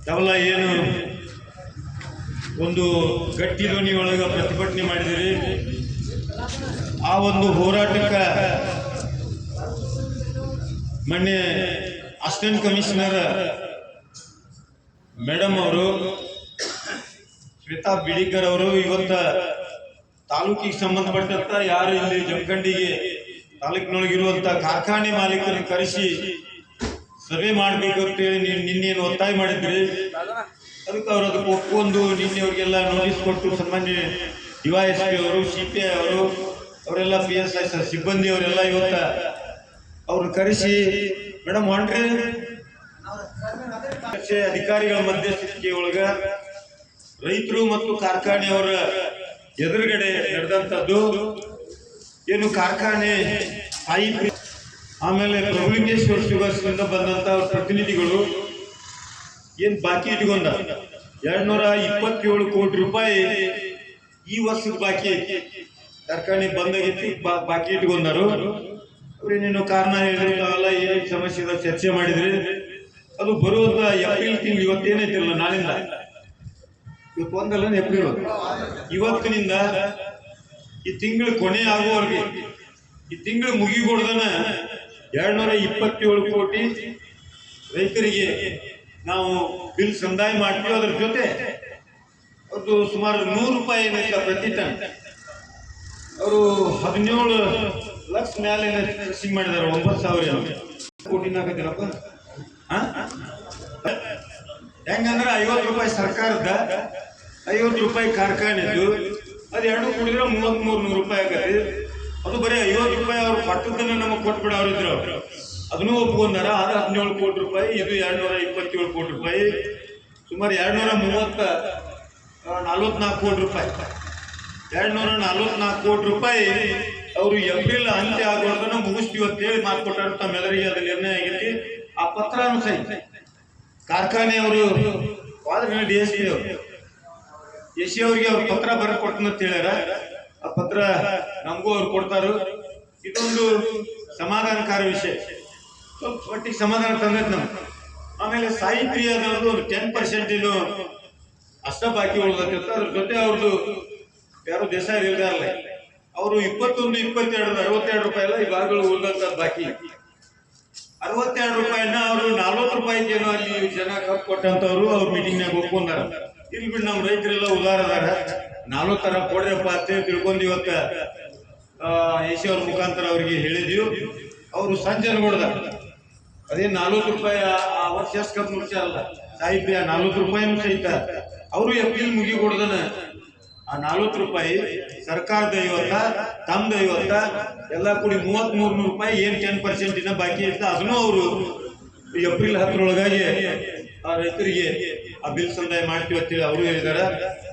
ತಾವೆಲ್ಲ ಏನು ಒಂದು ಗಟ್ಟಿ ಧ್ವನಿ ಒಳಗೆ ಪ್ರತಿಭಟನೆ ಮಾಡಿದಿರಿ, ಆ ಒಂದು ಹೋರಾಟಕ್ಕೆ ಮೊನ್ನೆ ಅಸಿಸ್ಟೆಂಟ್ ಕಮಿಷನರ್ ಮೇಡಮ್ ಅವರು ಶ್ವೇತಾ ಬಿಡಿಕರ್ ಅವರು ಇವತ್ತ ತಾಲೂಕಿಗೆ ಸಂಬಂಧಪಟ್ಟಂತ ಯಾರು ಇಲ್ಲಿ ಜಮಖಂಡಿಗೆ ತಾಲೂಕಿನೊಳಗಿರುವಂತ ಕಾರ್ಖಾನೆ ಮಾಲೀಕರನ್ನು ಕರೆಸಿ ಸಭೆ ಮಾಡಬೇಕು ಅಂತೇಳಿ ನಿನ್ನೇನು ಒತ್ತಾಯ ಮಾಡಿದ್ರಿ. ಅದಕ್ಕೆ ಅವರು ಅದಕ್ಕೆ ಒಪ್ಕೊಂಡು ನಿನ್ನೆ ಅವ್ರಿಗೆಲ್ಲ ನೋಟಿಸ್ ಕೊಟ್ಟು ಸಾಮಾನ್ಯ DYSP ಅವರು, CPI ಅವರು, ಅವರೆಲ್ಲ PSI ಸಿಬ್ಬಂದಿ ಅವರೆಲ್ಲ ಇವತ್ತ ಅವ್ರನ್ನ ಕರೆಸಿ ಮೇಡಮ್ ಹೊಂಟ್ರಿ ಅಧಿಕಾರಿಗಳ ಮಧ್ಯಸ್ಥಿಕೆ ಒಳಗ ರೈತರು ಮತ್ತು ಕಾರ್ಖಾನೆಯವರ ಎದುರುಗಡೆ ನಡೆದಂಥದ್ದು ಏನು ಕಾರ್ಖಾನೆ ಆಮೇಲೆ ಪ್ರಭುಲಿಂಗೇಶ್ವರ ಶುಗರ್ಸ್ನಿಂದ ಬಂದಂತ ಪ್ರತಿನಿಧಿಗಳು ಏನ್ ಬಾಕಿ ಇಟ್ಕೊಂಡ 227 ಕೋಟಿ ರೂಪಾಯಿ ಈ ವರ್ಷದ ಬಾಕಿ ಕಾರ್ಖಾನೆ ಬಂದಾಗೈತಿ, ಬಾಕಿ ಇಟ್ಕೊಂಡಾರು. ಅವ್ರೇನೇನು ಕಾರಣ ಹೇಳಿರಲ್ಲ, ಏನೇನು ಸಮಸ್ಯೆ ಇದೆ ಚರ್ಚೆ ಮಾಡಿದ್ರಿ. ಅದು ಬರುವಂತ ಏಪ್ರಿಲ್ ತಿಂಗಳು ಇವತ್ತೇನೈತಿರಲ್ಲ, ನಾಳಿಂದ ಇವತ್ತು ಒಂದಲ್ಲ ಏಪ್ರಿಲ್, ಇವತ್ತಿನಿಂದ ಈ ತಿಂಗಳು ಕೊನೆ ಆಗುವವರೆಗೆ, ಈ ತಿಂಗಳು ಮುಗಿಗೊಡ್ದನ 227 ಕೋಟಿ ರೈತರಿಗೆ ನಾವು ಬಿಲ್ ಸಂದಾಯ ಮಾಡ್ತೀವಿ. ಅದ್ರ ಜೊತೆ ಅದು ಸುಮಾರು 100 ರೂಪಾಯಿ ಏನೈತ ಪ್ರತಿ ಟನ್. ಅವರು 17 ಲಕ್ಷ ಮೇಲೆ ಫಿಕ್ಸಿಂಗ್ ಮಾಡಿದಾರೆ. 9,000 ಕೋಟಿ ನಾಕತ್ತಿರಪ್ಪ. ಹೆಂಗಂದ್ರೆ 50 ರೂಪಾಯಿ ಸರ್ಕಾರದ, 50 ರೂಪಾಯಿ ಕಾರ್ಖಾನೆದು, ಅದು ಎರಡು ಕೂಡಿದ್ರೆ 3300 ರೂಪಾಯಿ ಆಗತ್ತೆ. ಅದು ಬರೀ 50 ರೂಪಾಯಿ ಅವ್ರು ಪಟ್ಟದನ್ನ ನಮಗೆ ಕೊಟ್ಬಿಡ ಅವ್ರಿದ್ರು, ಅದನ್ನೂ ಒಪ್ಕೊಂಡಾರ. ಅದು 17 ಕೋಟಿ ರೂಪಾಯಿ, ಇದು 227 ಕೋಟಿ ರೂಪಾಯಿ, ಸುಮಾರು 244 ಕೋಟಿ ರೂಪಾಯಿ. 244 ಕೋಟಿ ರೂಪಾಯಿ ಅವರು ಏಪ್ರಿಲ್ ಅಂತ್ಯ ಆಗೋದನ್ನ ಮುಗಿಸ್ತೀವಿ ಅಂತ ಹೇಳಿ ಮಾತು ಕೊಟ್ಟಾರ. ತಮ್ಮೆಲ್ಲರಿಗೆ ಅದು ನಿರ್ಣಯ ಆಗೈತಿ. ಆ ಪತ್ರನೂ ಸಹಿತ ಕಾರ್ಖಾನೆಯವರು DSP ಅವರು AC ಅವ್ರಿಗೆ ಅವ್ರ ಪತ್ರ ಬರ ಕೊಟ್ಟನಂತ ಹೇಳ್ಯಾರ. ಆ ಪತ್ರ ನಮಗೂ ಅವ್ರು ಕೊಡ್ತಾರು. ಇದೊಂದು ಸಮಾಧಾನಕಾರ ವಿಷಯ, ಸ್ವಲ್ಪ ಮಟ್ಟಿಗೆ ಸಮಾಧಾನ ತಂದೈತೆ ನಮ್ಗೆ. ಆಮೇಲೆ ಸಾಹಿತ್ಯದವ್ರದ್ದು 10% ಏನು ಅಷ್ಟ ಬಾಕಿ ಉಳಿದೈತೆ. ಅದ್ರ ಜೊತೆ ಅವ್ರದ್ದು ಯಾರು ದೇಸಾಯಿ ಇಲ್ದಾರಲ್ಲ, ಅವರು 21, 22, 62 ರೂಪಾಯಿ ಎಲ್ಲ ಇವಾಗಲೂ ಉಳಿದಂತ ಬಾಕಿ. 62 ರೂಪಾಯಿನ ಅವರು 40 ರೂಪಾಯಿಗೆ ಏನೋ ಅಲ್ಲಿ ಜನ ಕಪ್ ಕೊಟ್ಟಂತವ್ರು ಅವ್ರ ಮೀಟಿಂಗ್ನಾಗ ಒಪ್ಕೊಂಡಾರ. ಇಲ್ಲಿ ಬಿಟ್ಟು ನಮ್ಮ ರೈತರೆಲ್ಲ ಉದಾರದಾರ, 40 ಕೊಡ್ರಪ್ಪ ಅಂತ ತಿಳ್ಕೊಂಡು ಇವತ್ತ AC ಅವ್ರ ಮುಖಾಂತರ ಅವ್ರಿಗೆ ಹೇಳಿದೀವಿ. ಅವರು ಸಂಜೆನಗೊಡ್ದ ಅದೇ 40 ರೂಪಾಯಿ ಆ ವರ್ಷ ಎಷ್ಟು ಕಪ್ ಮುಗಿಸಾರಲ್ಲ ಸಾಹಿತ್ಯ, 40 ರೂಪಾಯಿನೂ ಸಹಿತ ಅವರು ಏಪ್ರಿಲ್ ಮುಗಿಗೊಡ್ದನ ಆ 40 ರೂಪಾಯಿ ಸರ್ಕಾರದ 50, ತಮ್ದು 50 ಎಲ್ಲ ಕೂಡಿ 3300 ರೂಪಾಯಿ ಏನ್ 10% ಬಾಕಿ ಇರ್ತ ಅದನ್ನು ಅವರು ಏಪ್ರಿಲ್ 10 ಆ ರೈತರಿಗೆ ಆ ಬಿಲ್ ಸಂದಾಯ ಮಾಡ್ತೀವಿ ಅಂತೇಳಿ ಅವರು ಹೇಳಿದಾರ.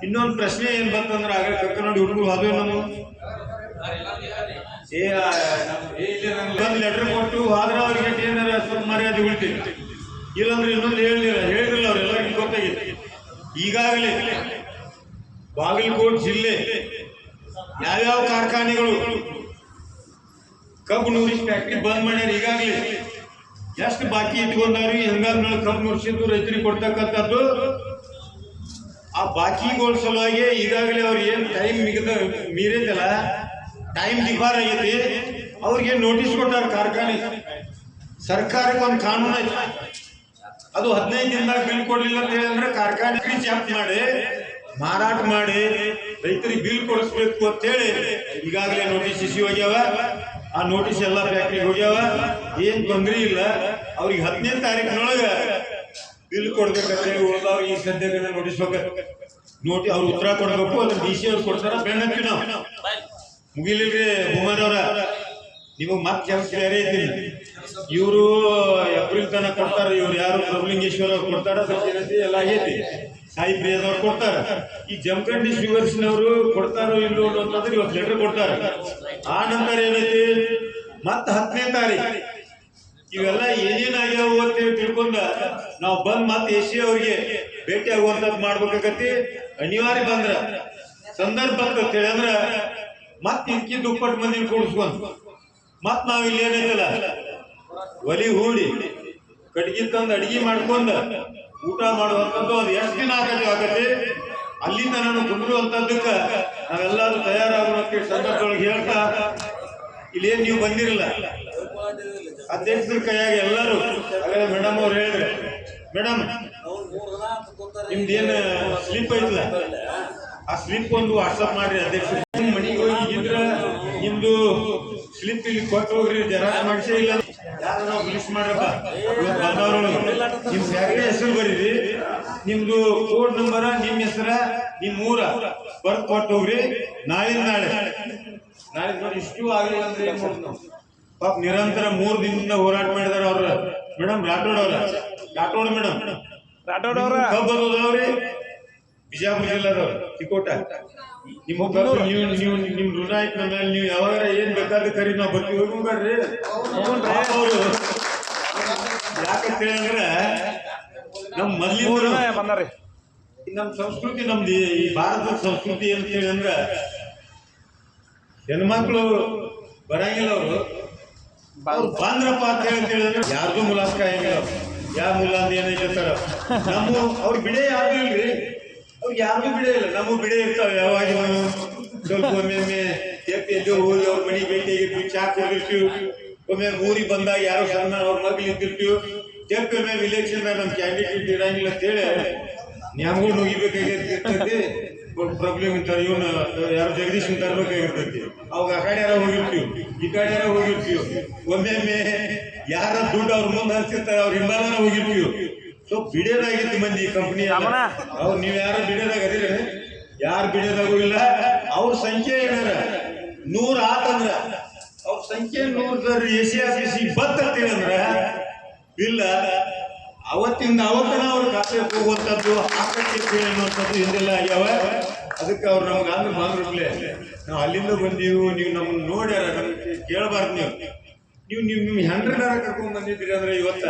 ಇನ್ನೊಂದು ಪ್ರಶ್ನೆ ಏನ್ ಬಂತಂದ್ರೆ ಆಗ ಕರ್ಕೊಂಡು ಹುಡುಗರು ಅದು ನಮ್ಮ ಲೆಟರ್ ಕೊಟ್ಟು ಆದ್ರೆ ಅವ್ರಿಗೆ ಏನಾರ ಸ್ವಲ್ಪ ಮರ್ಯಾದೆ ಉಳಿತೀವಿ, ಇಲ್ಲಾಂದ್ರೆ ಇನ್ನೊಂದು ಹೇಳಿದ್ರಲ್ಲ ಅವ್ರೆಲ್ಲರಿಗೂ ಗೊತ್ತಾಗಿತ್ತು. ಈಗಾಗಲೇ ಬಾಗಲಕೋಟೆ ಜಿಲ್ಲೆ ಯಾವ್ಯಾವ ಕಾರ್ಖಾನೆಗಳು ಕಬ್ಬು ನುರಿಸಿ ಫ್ಯಾಕ್ಟ್ರಿ ಬಂದ್ ಮಾಡ್ಯಾರ, ಈಗಾಗಲೇ ಎಷ್ಟು ಬಾಕಿ ಇಟ್ಕೊಂಡವ್ರಿ, ಹೆಂಗಾದ್ಮೇಲೆ ಕಬ್ಬು ನುರಿಸಿದ್ದು ರೈತರಿಗೆ ಕೊಡ್ತಕ್ಕಂಥದ್ದು. ಆ ಬಾಕಿಗಳ ಸಲುವಾಗಿ ಈಗಾಗಲೇ ಅವ್ರು ಏನ್ ಟೈಮ್ ಮೀರಿದಲ್ಲ, ಟೈಮ್ ಡಿಫಾರ್ ಆಗೈತಿ, ಅವ್ರಿಗೆ ನೋಟಿಸ್ ಕೊಟ್ಟಾರ ಕಾರ್ಖಾನೆ. ಸರ್ಕಾರಕ್ಕೆ ಒಂದು ಕಾನೂನು ಐತಿ, ಅದು 15 ದಿನದಾಗ ಬಿಲ್ ಕೊಡ್ಲಿಲ್ಲ ಅಂತ ಹೇಳಿದ್ರೆ ಕಾರ್ಖಾನೆ ಜಪ್ತ್ ಮಾಡಿ ಮಾರಾಟ ಮಾಡಿ ರೈತರಿಗೆ ಬಿಲ್ ಕೊಡಿಸ್ಬೇಕು ಅಂತ ಹೇಳಿ ಈಗಾಗಲೇ ನೋಟಿಸ್ ಇಶ್ಯೂ ಆಗ್ಯಾವ. ಆ ನೋಟಿಸ್ ಎಲ್ಲ ಫ್ಯಾಕ್ಟ್ರಿಗೆ ಹೋಗ್ಯಾವ, ಏನ್ ತೊಂದರೆ ಇಲ್ಲ. ಅವ್ರಿಗೆ 15ನೇ ತಾರೀಕಿನೊಳಗ ಬಿಲ್ ಕೊಡ್ಬೇಕಂತ ಉಳಿದವ್ರು ಈ ಸದ್ಯಕ್ಕೆ ನೋಟಿಸ್ ನೋಡಿ ಅವ್ರು ಉತ್ತರ ಕೊಡ್ಬೇಕು. ಅದನ್ನ DC ಅವ್ರು ಕೊಡ್ತಾರ, ಬೆನ್ನತ್ತಿ ನಾವು ಮುಗಿಲಿಲ್ರಿ. ಭೂಮನವ್ರ ನಿಮಗ್ ಮತ್ತೆ ಕೆಲಸ ಬೇರೆ ಐತಿಲ್ಲ. ಇವರು ಏಪ್ರಿಲ್ ತನಕ ಕೊಡ್ತಾರ, ಇವ್ರು ಯಾರು ಪ್ರಭುಲಿಂಗೇಶ್ವರ ಅವ್ರು ಕೊಡ್ತಾರ, ಎಲ್ಲ ಆಗೈತಿ. ಸಾಹಿತ್ಯದವ್ರು ಕೊಡ್ತಾರ. ಈ ಜಮಖಂಡಿ ಶುಗರ್ಸ್ನವರು ಕೊಡ್ತಾರೋ ಇಲ್ಲೋ ಅಂತಂದ್ರೆ ಇವತ್ತು ಲೆಟರ್ ಕೊಡ್ತಾರ. ಆ ನಂತರ ಏನೈತಿ ಮತ್ತೆ 10ನೇ ತಾರೀಕು ಇವೆಲ್ಲ ಏನೇನಾಗ್ಯಾವ ಅಂತ ತಿಳ್ಕೊಂಡ ನಾವು ಬಂದ್ ಮತ್ತೆ AC ಅವ್ರಿಗೆ ಭೇಟಿ ಆಗುವಂತದ್ದು ಮಾಡ್ಬೇಕಾಗತ್ತಿ. ಅನಿವಾರ್ಯ ಬಂದ್ರ ಸಂದರ್ಭ ಅಂತ ಹೇಳಿದ್ರ ಮತ್ ಇಂಕಿ ದುಪ್ಪಟ್ಟು ಮಂದಿನ ಕೂಡಿಸ್ಕೊಂಡ್ ಮತ್ ನಾವ್ ಇಲ್ಲಿ ಏನೈತಲ್ಲ ಒಲಿ ಹೂಡಿ ಕಟ್ಗಿ ತಂದು ಅಡಿಗೆ ಮಾಡ್ಕೊಂಡ ಊಟ ಮಾಡುವಂಥದ್ದು ಅದು ಎಷ್ಟು ದಿನ ಆಗತ್ತೆ ಅಲ್ಲಿಂದ ನಾನು ಕುಂದಿರುವಂಥದ್ದಕ್ಕೆ ನಾವೆಲ್ಲರೂ ತಯಾರಾಗುವಂತೆ ಸಂದರ್ಭದೊಳಗೆ ಹೇಳ್ತಾ ಇಲ್ಲೇನು ನೀವು ಬಂದಿರಲ್ಲ ಅಧ್ಯಕ್ಷರ ಕೈಯಾಗಿ ಎಲ್ಲರೂ ಮೇಡಮ್ ಅವ್ರು ಹೇಳಿದ್ರೆ ಮೇಡಮ್ ನಿಮ್ದೇನು ಸ್ಲಿಪ್ ಐತಲ್ಲ ಆ ಸ್ಲಿಪ್ ಒಂದು ವಾಟ್ಸಪ್ ಮಾಡ್ರಿ ಅಧ್ಯಕ್ಷರು ಮನೆಗೆ ಹೋಗಿದ್ರ ನಿಮ್ದು ಸ್ಲಿಪ್ ಇಲ್ಲಿ ಕೊಟ್ಟು ಹೋಗ್ರಿ ಜೆರಾಕ್ಸ್ ಮಾಡಿಸೇ ಇಲ್ಲ ಯಾರು ನಾವು ಲಿಸ್ಟ್ ಮಾಡ್ರಪ್ಪ ನಿಮ್ ಫ್ಯಾಕ್ಟ್ರಿ ಹೆಸರು ಬರೀರಿ ನಿಮ್ದು ಕೋಡ್ ನಂಬರ ನಿಮ್ ಹೆಸರ ನಿಮ್ ಊರ ಬರ್ದು ಕೊಟ್ಟು ಹೋಗ್ರಿ ನಾಳೆ ನೋಡಿ ಇಷ್ಟು ಆಗಲಿಲ್ಲ ಅಂದ್ರೆ ಏನ್ ಮಾಡ್ತೀವಿ ನಾವು ಪಾಪ ನಿರಂತರ 3 ದಿನದಿಂದ ಹೋರಾಟ ಮಾಡಿದಾರ ಅವ್ರ ಮೇಡಮ್ ರಾಠೋಡ್ ಮೇಡಮ್ ಕಬ್ಬದವ್ರಿ ಬಿಜಾಪುರ ಜಿಲ್ಲಾದವ್ರು ಚಿಕ್ಕೋಟ ನಿಮ್ ನಿಮ್ ಋಣ ಆಯ್ತು ನಮ್ಮ ಮೇಲೆ ನೀವು ಯಾವಾಗ ಏನ್ ಬೇಕಾದ್ರೆ ಕರಿ ನಾವು ಬರ್ತೀವಿ ಹೋಗ್ಬೇಡ್ರಿ ಅವರು ಯಾಕಂತ ಹೇಳಿದ್ರೆ ನಮ್ ಮೊದ್ಲಿನ ನಮ್ ಸಂಸ್ಕೃತಿ ನಮ್ದು ಈ ಭಾರತದ ಸಂಸ್ಕೃತಿ ಅಂತ ಹೇಳಿ ಅಂದ್ರ ಹೆಣ್ಮಕ್ಳು ಬರಂಗಿಲ್ಲ ಅವರು ಬಾಂದ್ರಪ್ಪ ಅಂತ ಹೇಳಿದ್ರೆ ಯಾರ್ದು ಮುಲಾಸ್ಕ ಹೆಂಗಿಲ್ಲ ಯಾವ ಮುಲ್ಲ ಅಂತ ಏನೈತೆ ಸರ್ ನಮ್ಮ ಅವ್ರ ಬಿಡೆ ಯಾರು ಇಲ್ರಿ ಅವ್ರಿಗೆ ಯಾರಿಗೂ ಬಿಡೆ ಇಲ್ಲ ನಮಗ್ ಬಿಡೆ ಇರ್ತಾವ ಯಾವಾಗ ಸ್ವಲ್ಪ ಒಮ್ಮೆ ಎದ್ದು ಹೋಗಿ ಅವ್ರ ಮನೆಗೆ ಭೇಟಿ ಆಗಿರ್ತೀವಿ ಚಾ ಕುಡಿದಿರ್ತೀವಿ ಒಮ್ಮೆ ಊರಿಗೆ ಬಂದಾಗ ಯಾರೋ ಸಣ್ಣ ಅವ್ರ ಮಗ್ಳು ಇದ್ದಿರ್ತೀವಿ ಒಮ್ಮೆ ಇಲೆಕ್ಷನ್ ನಮ್ ಕ್ಯಾಂಡಿಡೇಟ್ ಇರಂಗಿಲ್ಲ ಅಂತ ಹೇಳಿ ನ್ಯಾಮ್ಗಳು ನುಗಿಬೇಕಾಗಿರ್ತೈತಿ ಪ್ರಾಬ್ಲಮ್ ಅಂತಾರೆ ಇವನು ಯಾರು ಜಗದೀಶ್ ತರ್ಬೇಕಾಗಿರ್ತೈತಿ ಅವಾಗ ಆ ಕಡೆ ಯಾರ ಹೋಗಿರ್ತೀವಿ ಈ ಕಡೆ ಯಾರ ಹೋಗಿರ್ತೀವಿ ಒಮ್ಮೆ ಯಾರ ದುಡ್ಡು ಅವ್ರ ಮುಂದೆ ಹಚ್ಚಿರ್ತಾರೆ ಅವ್ರ ಹಿಂಬಾಲನ ಹೋಗಿರ್ತೀವಿ ಸೊ ಬಿಡೋದಾಗಿತ್ತು ಮಂದಿ ಕಂಪ್ನಿ ಅವ್ರು ನೀವು ಯಾರು ಬಿಡೋದಾಗ ಅದಿರ ಯಾರು ಬಿಡೋದಾಗೂ ಇಲ್ಲ ಅವ್ರ ಸಂಖ್ಯೆ ಏನಾರ 100 ಆತಂದ್ರ ಅವ್ರ ಸಂಖ್ಯೆ 100 ACRPC ಬರ್ತೈತಿ ಅಂದ್ರ ಇಲ್ಲ ಅವತ್ತಿಂದ ಅವತ್ತನ ಅವ್ರ ಖಾತೆ ಹೋಗುವಂಥದ್ದು ಆಕರ್ಷಣೆ ಅನ್ನುವಂಥದ್ದು ಹಿಂದೆಲ್ಲ ಆಗ್ಯಾವ ಅದಕ್ಕೆ ಅವ್ರು ನಮ್ಗೆ ಅಂದ್ರೆ ಬಂದ್ರಪ್ಲೆ ನಾವು ಅಲ್ಲಿಂದ ಬಂದೀವಿ ನೀವು ನಮ್ಮನ್ನ ನೋಡ್ಯಾರ ನಮ್ಗೆ ಕೇಳಬಾರ್ದು ನೀವು ನಿಮ್ ಹೆಂಡ್ರನಾರ ಕರ್ಕೊಂಡ್ ಬಂದಿದ್ದೀರಿ ಅಂದ್ರೆ ಇವತ್ತ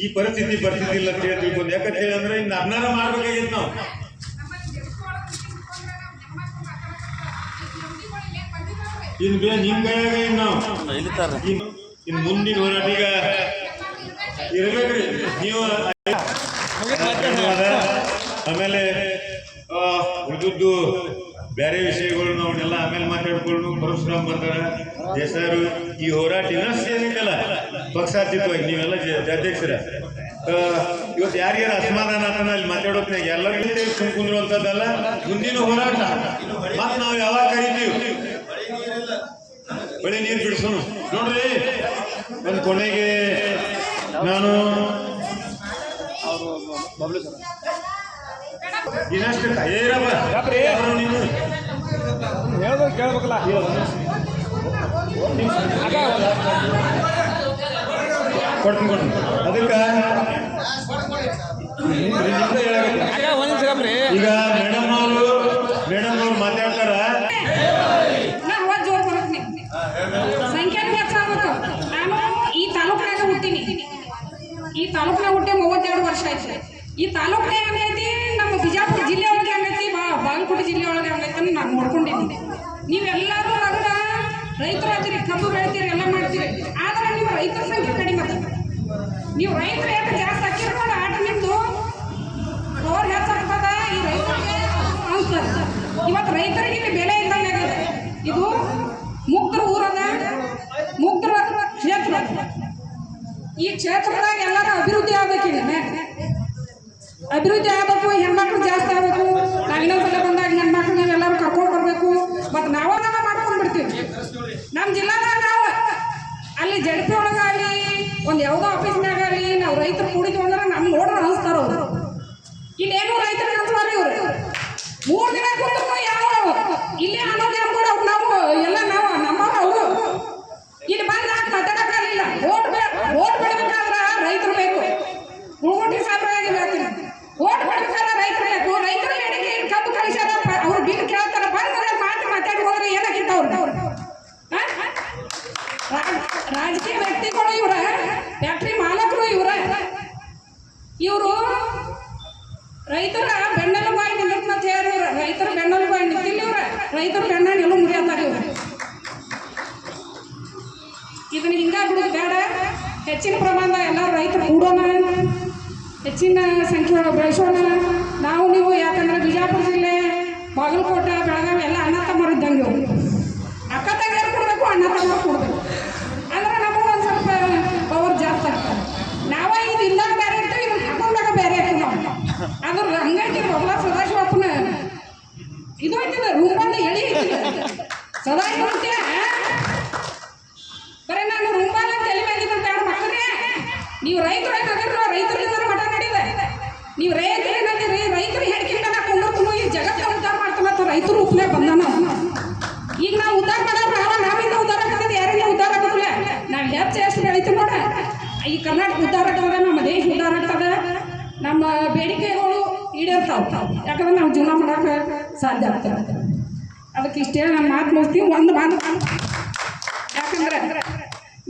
ಈ ಪರಿಸ್ಥಿತಿ ಬರ್ತಿದ್ದಿಲ್ಲ ಅಂತ ಹೇಳಿ ತಿಳ್ಕೊಂಡು ಯಾಕಂತ ಹೇಳಿ ಅಂದ್ರೆ ಇನ್ನು ಅರ್ನಾರ ಮಾಡ್ಬೇಕಾಗಿತ್ತು ನಾವು ನಿಮ್ ಕೈಯಾಗ ಇನ್ನು ಮುಂದಿನ ಹೋರಾಟ ಈಗ ಇರ್ಬೇಕ್ರಿ ನೀವು ಆಮೇಲೆ ಉಳಿದದ್ದು ಬೇರೆ ವಿಷಯಗಳು ನಾವನ್ನೆಲ್ಲ ಆಮೇಲೆ ಮಾತಾಡ್ಕೊಂಡು ಪರಶುರಾಮ್ ಬರ್ತಾರ ದೇಸಾರು ಈ ಹೋರಾಟ ಇನ್ನಷ್ಟು ಏನಿತ್ತಲ್ಲ ಪಕ್ಷಾತೀತವಾಗಿ ನೀವೆಲ್ಲ ಅಧ್ಯಕ್ಷರ ಇವತ್ತು ಯಾರ್ಯಾರು ಅಸಮಾಧಾನ ಆತನ ಅಲ್ಲಿ ಮಾತಾಡೋತ್ನಾಗ ಎಲ್ಲರಿಗೂ ಕುಂದ್ರುವಂಥದ್ದಲ್ಲ ಮುಂದಿನ ಹೋರಾಟ ಮತ್ತೆ ನಾವು ಯಾವಾಗ ಕರಿತೀವಿ ಬಳಿ ನೀರು ಬಿಡಿಸೋಣ ನೋಡ್ರಿ ಒಂದು ಕೊನೆಗೆ ನಾನು ಇನ್ನಷ್ಟು ನೀನು ಕೇಳ್ಬೇಕಲ್ಲ ಕೊಡ್ತೀನಿ ಅದಕ್ಕೆ ಈಗ ಮೇಡಮ್ ಅವರು ಮಾತಾಡ್ತಾರ ಈ ತಾಲೂಕಿನಾಗ ಹುಟ್ಟಿ 32 ವರ್ಷ ಆಯ್ತು ಈ ತಾಲೂಕಿನಾಗ ಹಂಗೈತಿ ನಮ್ಮ ಬಿಜಾಪುರ ಜಿಲ್ಲೆ ಒಳಗೆ ಹಂಗೈತಿ ಬಾಗಲಕೋಟೆ ಜಿಲ್ಲೆ ಒಳಗೆ ಹಂಗೈತಿ ನಾನು ನೋಡ್ಕೊಂಡಿದ್ದೀನಿ ನೀವೆಲ್ಲರೂ ಅದನ್ನ ರೈತರು ಹಚ್ಚಿರಿ ಕಬ್ಬು ಬೆಳಿತೀರಿ ಎಲ್ಲ ಮಾಡ್ತೀರಿ ಆದ್ರೆ ನೀವು ರೈತರ ಸಂಖ್ಯೆ ಕಡಿಮೆ ಅದ ನೀವು ರೈತರ ಏಟು ಜಾಸ್ತಿ ಹಾಕಿರ್ಕೊಂಡು ಆಟ ನಿಮ್ದು ರೋಡ್ ಹೆಚ್ಚಾಗ್ತದ ಈ ರೈತರಿಗೆ ಅನಿಸ್ತದೆ ಇವತ್ತು ರೈತರಿಗೆ ಇಲ್ಲಿ ಬೆಲೆ ಇದ್ದಂಗೆ ಆಗಿದೆ ಇದು ಮುಕ್ತರ ಊರದ ಮುಕ್ತರ ಕ್ಷೇತ್ರ ಈ ಕ್ಷೇತ್ರದಾಗ ಎಲ್ಲರೂ ಅಭಿವೃದ್ಧಿ ಆಗ್ಬೇಕಿಲ್ಲ ಅಭಿವೃದ್ಧಿ ಆಗಬೇಕು ಹೆಣ್ಮಕ್ಳು ಜಾಸ್ತಿ ಆಗಬೇಕು ನಾವು ಇನ್ನೊಂದ್ಸಲ ಬಂದಾಗ ಹೆಣ್ಮಕ್ಳು ನೀವೆಲ್ಲರೂ ಕರ್ಕೊಂಡು ಬರಬೇಕು ಮತ್ತು ನಾವೇ ಮಾಡ್ಕೊಂಡು ಬಿಡ್ತೀವಿ ನಮ್ಮ ಜಿಲ್ಲಾದಾಗ ನಾವು ಅಲ್ಲಿ ಜಡ್ಪಿ ಒಳಗಾಗಲಿ ಒಂದು ಯಾವುದೋ ಆಫೀಸ್ನಾಗಲಿ ನಾವು ರೈತರು ಕೂಡಿದ್ವಿ ಅಂದ್ರೆ ನಮ್ಮ ನೋಡ್ರೆ ಅನಿಸ್ತಾರ ಅವರು ಇಲ್ಲೇನು ರೈತರಿಗೆ ಅಂತಾರೆ ಇವರು 3 ದಿನ ಕೂತ್ರು ಯಾವ ಇಲ್ಲೇ ಅನ್ನೋದು ಕೂಡ ನಾವು ಎಲ್ಲ ನಾವು ನಮ್ಮವ್ರು ಅವರು ಇಲ್ಲಿ ಬಂದು ನಾನು ಮಾತಾಡೋಕ್ಕಾಗಲಿಲ್ಲ ಓಟ್ ಬಿಡಬೇಕಾದ್ರೆ ರೈತರು ಬೇಕು ಹೂಗುಂಟಿ ಸಾಂಪ್ರದಾಯ ಹೇಳ್ತೀನಿ ಓಟ್ ಬಿಡಬೇಕಾದ್ರೆ ರೈತರು ಬೇಕು ರೈತರು ಎಡೆಗೆ ಕಬ್ಬು ಕಳಿಸ್ಯಾರ ಅವ್ರು ಬಿಲ್ ಕೇಳ್ತಾರ ಬಂದ್ರೆ ಮಾತಾಡಿ ಹೋದ್ರೆ ಏನಾಗಿತ್ತ ಅವ್ರು ರಾಜಕೀಯ ವ್ಯಕ್ತಿಗಳು ಇವರ ಫ್ಯಾಕ್ಟ್ರಿ ಮಾಲಕರು ಇವರು ರೈತರ ಬೆನ್ನೆಲುಬಾಯಿ ನಿಲ್ಲುತ್ತ ಹೇಳಿ ರೈತರ ಬೆನ್ನೆಲುಬಾಯಿ ನಿಂತಿಲ್ಲ ಇವ್ರ ರೈತರ ಬೆನ್ನ ನಿಲ್ಲು ಮುರಿಯತ್ತಾರೆ ಇವರು ಇದನ್ನ ಹಿಂಗ ಬಿಡೋದು ಬೇಡ ಹೆಚ್ಚಿನ ಪ್ರಮಾಣದಾಗ ಎಲ್ಲರೂ ರೈತರು ಕೂಡೋಣ ಹೆಚ್ಚಿನ ಸಂಖ್ಯೆ ಒಳಗೆ ಬೆಳೆಸೋಣ. ನಾವು ನೀವು ಯಾಕಂದ್ರೆ ಬಿಜಾಪುರ ಜಿಲ್ಲೆ, ಬಾಗಲಕೋಟೆ, ಬೆಳಗಾವಿ ಎಲ್ಲ ಅಣ್ಣ ತಮ್ಮರು ಇದ್ದಂಗೆ ಅಕ್ಕ ತಂಗಿಯರು ಕೊಡಬೇಕು, ಅಣ್ಣ ತಮ್ಮರು ಕೊಡಬೇಕು. ಅಂದ್ರೆ ನಮಗೆ ಒಂದು ಸ್ವಲ್ಪ ಪವರ್ ಜಾಸ್ತಿ ಆಗ್ತದೆ. ನಾವೇ ಇದು ಇಲ್ದಾಗ ಬೇರೆ ಇರ್ತೀವಿ, ಇದನ್ನು ಹಾಕೊಂಡಾಗ ಬೇರೆ ಇರ್ತೀವಿ ನಾವು. ಅದ್ರ ಹಂಗೈತಿ ಬೊಬ್ಬಲ ಸದಾಶಿವಪ್ಪನ ಇದು ಐತಿಲ್ಲ, ರೂಮಲ್ಲಿ ಎಳಿ ಐತಿಲ್ಲ ಸದಾಶಿವ ಬರೀ ನಾನು ರೂಮಲ್ಲಿ ತಲೆ ಮ್ಯಾಗಿದ್ದಂತ ಎರಡು ಮಕ್ಕಳೇ. ನೀವು ರೈತರು ಆಗಿರೋ ರೈತರಿಂದ ಮಠ ನಡೀದೆ. ನೀವು ರೈತರೇನಂತೀರಿ, ರೈತರು ಹೇಳ್ಕಿಂತ ನಾ ಕೊಂಡ್ರು ಈ ಜಗತ್ತಿನ ಉದ್ಧಾರ ಮಾಡ್ತಾನಂತ ರೈತರು ಉಪಯೋಗ ಬಂದಾನ. ಈಗ ನಾವು ಉದ್ಧಾರ ಮಾಡೋರು ನಾವಿಂದ ಉದ್ಧಾರ ಆಗ್ತದೆ, ಯಾರಿಂದ ಉದ್ಧಾರ ಆಗೋದಿಲ್ಲ. ನಾವು ಎಷ್ಟು ಬೆಳಿತೀವಿ ನೋಡ, ಈ ಕರ್ನಾಟಕ ಉದ್ಧಾರ ಆಗ್ತದೆ, ನಮ್ಮ ದೇಶ ಉದ್ಧಾರ ಆಗ್ತದೆ, ನಮ್ಮ ಬೇಡಿಕೆಗಳು ಈಡೇರ್ತಾವೆ. ಯಾಕಂದ್ರೆ ನಾವು ಜೀವನ ಮಾಡೋಕೆ ಸಾಧ್ಯ ಆಗ್ತದೆ. ಅದಕ್ಕೆ ಇಷ್ಟೇ ನಾನು ಮಾತು ಮುಗಿಸ್ತೀವಿ. ಒಂದು ಮಾತು, ಯಾಕಂದ್ರೆ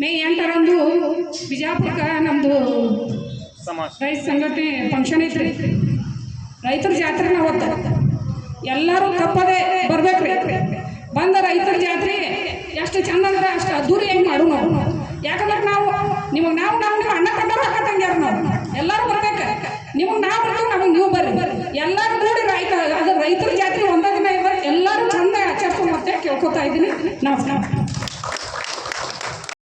ಮೇ 8ರಂದು ಬಿಜಾಪುರಕ್ಕೆ ನಮ್ಮದು ರೈತ ಸಂಘಟನೆ ಫಂಕ್ಷನ್ ಐತ್ರಿ, ರೈತರ ಜಾತ್ರೆ ಅವತ್ತು. ಎಲ್ಲರೂ ತಪ್ಪದೆ ಬರ್ಬೇಕ್ರಿ. ಬಂದ ರೈತರ ಜಾತ್ರೆ ಎಷ್ಟು ಚಂದ ಅಂದ್ರೆ ಅಷ್ಟು ಅದ್ದೂರಿಯಾಗಿ ಮಾಡು ನಾವು. ಯಾಕಂದ್ರೆ ನಾವು ನಿಮಗೆ ನಾವು ನೀವು ಅಣ್ಣ ಕಂಡರು ಅಕ್ಕ ತಂಗ್ಯಾರ ನಾವು ಎಲ್ಲರೂ ಬರ್ಬೇಕು. ನಿಮಗೆ ನಾವು ಬರ್ತೀವಿ, ನಮಗೆ ನೀವು ಬರ್ರಿ. ಎಲ್ಲರೂ ನೋಡಿ ಅದು ರೈತರ ಜಾತ್ರೆ ಒಂದೇ ದಿನ ಇದೆ. ಎಲ್ಲರೂ ಚಂದ ಆಚರಿಸ್ಕೊಂಡು ಮತ್ತೆ ಕೇಳ್ಕೊತಾ ಇದ್ದೀನಿ. ನಾವು